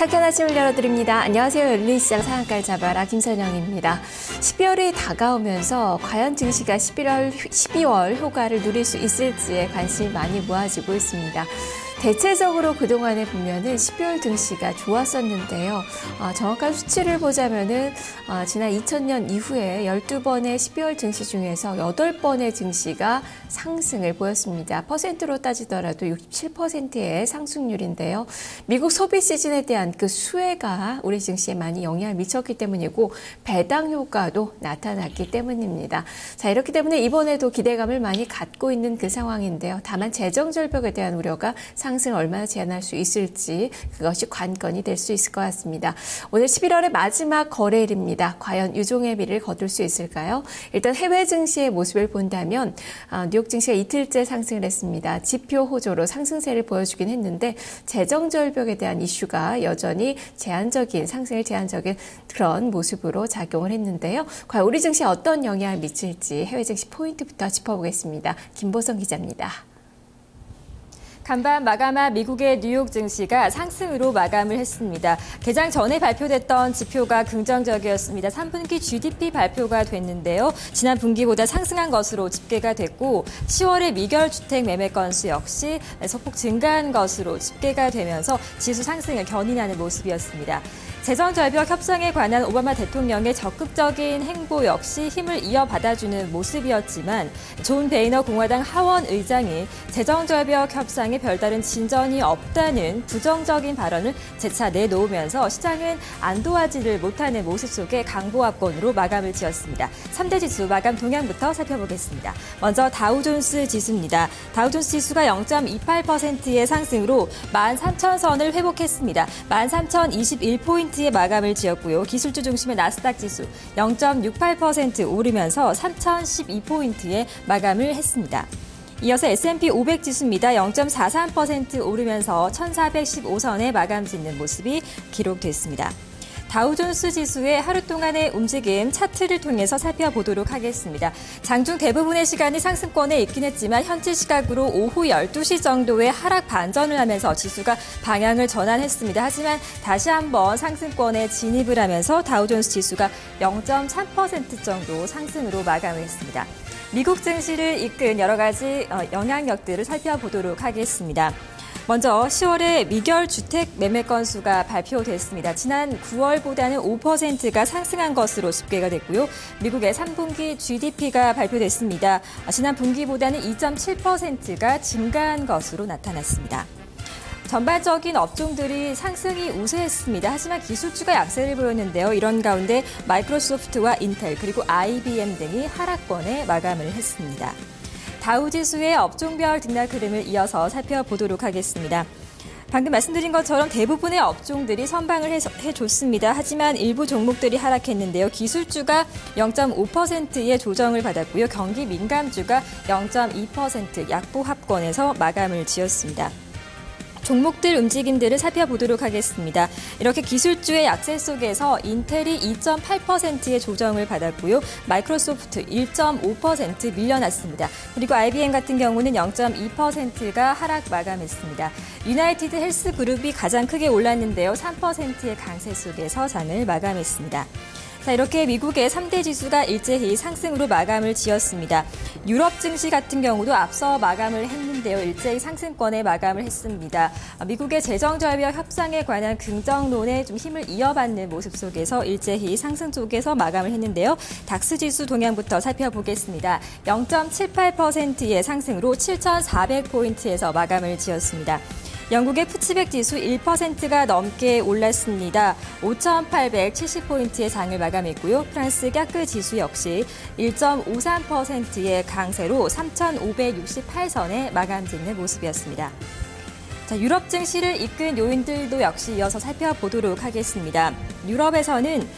상쾌한 아침을 열어드립니다. 안녕하세요. 열린시장 상한가를 잡아라 김선영입니다. 12월이 다가오면서 과연 증시가 12월 효과를 누릴 수 있을지에 관심이 많이 모아지고 있습니다. 대체적으로 그동안에 보면은 12월 증시가 좋았었는데요. 정확한 수치를 보자면은 지난 2000년 이후에 12번의 12월 증시 중에서 8번의 증시가 상승을 보였습니다. 퍼센트로 따지더라도 67%의 상승률인데요. 미국 소비 시즌에 대한 그 수혜가 우리 증시에 많이 영향을 미쳤기 때문이고 배당 효과도 나타났기 때문입니다. 자, 이렇기 때문에 이번에도 기대감을 많이 갖고 있는 그 상황인데요. 다만 재정 절벽에 대한 우려가 상승을 얼마나 제한할 수 있을지 그것이 관건이 될 수 있을 것 같습니다. 오늘 11월의 마지막 거래일입니다. 과연 유종의 미를 거둘 수 있을까요? 일단 해외 증시의 모습을 본다면 뉴욕 증시가 이틀째 상승을 했습니다. 지표 호조로 상승세를 보여주긴 했는데 재정 절벽에 대한 이슈가 여전히 상승을 제한적인 그런 모습으로 작용을 했는데요. 과연 우리 증시에 어떤 영향을 미칠지 해외 증시 포인트부터 짚어보겠습니다. 김보성 기자입니다. 간밤 마감한 미국의 뉴욕 증시가 상승으로 마감을 했습니다. 개장 전에 발표됐던 지표가 긍정적이었습니다. 3분기 GDP 발표가 됐는데요. 지난 분기보다 상승한 것으로 집계가 됐고 10월의 미결주택 매매 건수 역시 소폭 증가한 것으로 집계가 되면서 지수 상승을 견인하는 모습이었습니다. 재정절벽 협상에 관한 오바마 대통령의 적극적인 행보 역시 힘을 이어받아주는 모습이었지만 존 베이너 공화당 하원 의장이 재정절벽 협상에 별다른 진전이 없다는 부정적인 발언을 재차 내놓으면서 시장은 안도하지를 못하는 모습 속에 강보합권으로 마감을 지었습니다. 3대 지수 마감 동향부터 살펴보겠습니다. 먼저 다우존스 지수입니다. 다우존스 지수가 0.28%의 상승으로 13,000선을 회복했습니다. 13,021포인트의 마감을 지었고요. 기술주 중심의 나스닥 지수 0.68% 오르면서 3,012포인트의 마감을 했습니다. 이어서 S&P 500 지수입니다. 0.43% 오르면서 1,415선에 마감 짓는 모습이 기록됐습니다. 다우존스 지수의 하루 동안의 움직임 차트를 통해서 살펴보도록 하겠습니다. 장중 대부분의 시간이 상승권에 있긴 했지만 현지 시각으로 오후 12시 정도의 하락 반전을 하면서 지수가 방향을 전환했습니다. 하지만 다시 한번 상승권에 진입을 하면서 다우존스 지수가 0.3% 정도 상승으로 마감을 했습니다. 미국 증시를 이끈 여러 가지 영향력들을 살펴보도록 하겠습니다. 먼저 10월에 미결 주택 매매 건수가 발표됐습니다. 지난 9월보다는 5%가 상승한 것으로 집계가 됐고요. 미국의 3분기 GDP가 발표됐습니다. 지난 분기보다는 2.7%가 증가한 것으로 나타났습니다. 전반적인 업종들이 상승이 우세했습니다. 하지만 기술주가 약세를 보였는데요. 이런 가운데 마이크로소프트와 인텔 그리고 IBM 등이 하락권에 마감을 했습니다. 다우지수의 업종별 등락 흐름을 이어서 살펴보도록 하겠습니다. 방금 말씀드린 것처럼 대부분의 업종들이 선방을 해줬습니다. 하지만 일부 종목들이 하락했는데요. 기술주가 0.5%의 조정을 받았고요. 경기 민감주가 0.2% 약보합권에서 마감을 지었습니다. 종목들 움직임들을 살펴보도록 하겠습니다. 이렇게 기술주의 약세 속에서 인텔이 2.8%의 조정을 받았고요. 마이크로소프트 1.5% 밀려났습니다. 그리고 IBM 같은 경우는 0.2%가 하락 마감했습니다. 유나이티드 헬스 그룹이 가장 크게 올랐는데요. 3%의 강세 속에서 장을 마감했습니다. 자, 이렇게 미국의 3대 지수가 일제히 상승으로 마감을 지었습니다. 유럽 증시 같은 경우도 앞서 마감을 했는데요. 일제히 상승권에 마감을 했습니다. 미국의 재정절벽 협상에 관한 긍정론에 좀 힘을 이어받는 모습 속에서 일제히 상승 쪽에서 마감을 했는데요. 닥스 지수 동향부터 살펴보겠습니다. 0.78%의 상승으로 7,400포인트에서 마감을 지었습니다. 영국의 푸치백 지수 1%가 넘게 올랐습니다. 5,870포인트의 장을 마감했고요. 프랑스 깍그 지수 역시 1.53%의 강세로 3,568선에 마감 짓는 모습이었습니다. 자, 유럽 증시를 이끈 요인들도 역시 이어서 살펴보도록 하겠습니다. 유럽에서는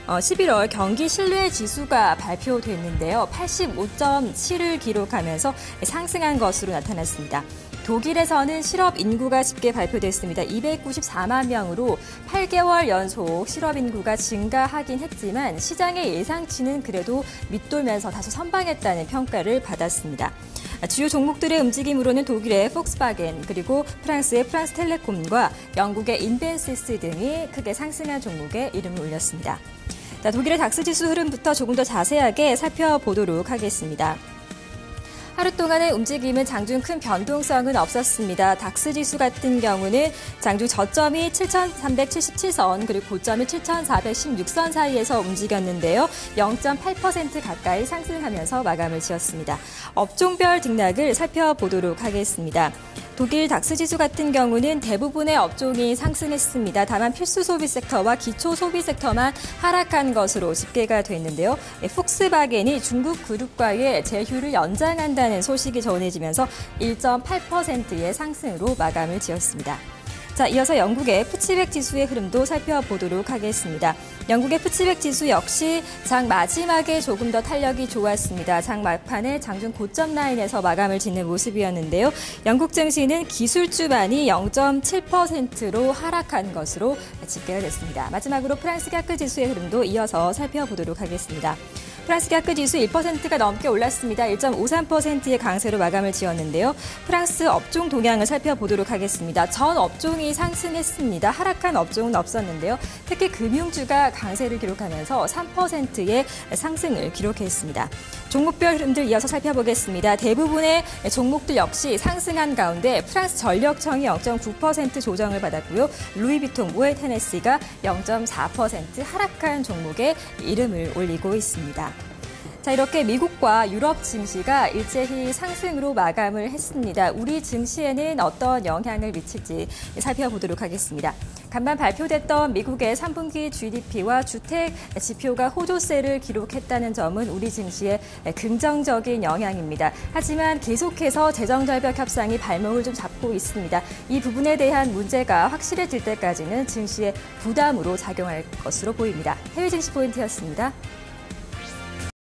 11월 경기 신뢰 지수가 발표됐는데요. 85.7을 기록하면서 상승한 것으로 나타났습니다. 독일에서는 실업 인구가 집계 발표됐습니다. 294만 명으로 8개월 연속 실업 인구가 증가하긴 했지만 시장의 예상치는 그래도 밑돌면서 다소 선방했다는 평가를 받았습니다. 주요 종목들의 움직임으로는 독일의 폭스바겐, 그리고 프랑스의 프랑스텔레콤과 영국의 인벤시스 등이 크게 상승한 종목에 이름을 올렸습니다. 자, 독일의 닥스 지수 흐름부터 조금 더 자세하게 살펴보도록 하겠습니다. 하루 동안의 움직임은 장중 큰 변동성은 없었습니다. 닥스 지수 같은 경우는 장중 저점이 7,377선 그리고 고점이 7,416선 사이에서 움직였는데요. 0.8% 가까이 상승하면서 마감을 지었습니다. 업종별 등락을 살펴보도록 하겠습니다. 독일 닥스 지수 같은 경우는 대부분의 업종이 상승했습니다. 다만 필수 소비 섹터와 기초 소비 섹터만 하락한 것으로 집계가 됐는데요. 폭스바겐이 중국 그룹과의 제휴를 연장한다는 소식이 전해지면서 1.8%의 상승으로 마감을 지었습니다. 자, 이어서 영국의 푸치백 지수의 흐름도 살펴보도록 하겠습니다. 영국의 푸치백 지수 역시 장 마지막에 조금 더 탄력이 좋았습니다. 장 막판에 장중 고점 라인에서 마감을 짓는 모습이었는데요. 영국 증시는 기술주반이 0.7%로 하락한 것으로 집계가 됐습니다. 마지막으로 프랑스 CAC 지수의 흐름도 이어서 살펴보도록 하겠습니다. 프랑스 CAC 지수 1%가 넘게 올랐습니다. 1.53%의 강세로 마감을 지었는데요. 프랑스 업종 동향을 살펴보도록 하겠습니다. 전 업종이 상승했습니다. 하락한 업종은 없었는데요. 특히 금융주가 강세를 기록하면서 3%의 상승을 기록했습니다. 종목별 흐름들 이어서 살펴보겠습니다. 대부분의 종목들 역시 상승한 가운데 프랑스 전력청이 0.9% 조정을 받았고요. 루이비통, 모ët 헤네시가 0.4% 하락한 종목에 이름을 올리고 있습니다. 자, 이렇게 미국과 유럽 증시가 일제히 상승으로 마감을 했습니다. 우리 증시에는 어떤 영향을 미칠지 살펴보도록 하겠습니다. 간밤 발표됐던 미국의 3분기 GDP와 주택 지표가 호조세를 기록했다는 점은 우리 증시에 긍정적인 영향입니다. 하지만 계속해서 재정절벽 협상이 발목을 좀 잡고 있습니다. 이 부분에 대한 문제가 확실해질 때까지는 증시에 부담으로 작용할 것으로 보입니다. 해외 증시 포인트였습니다.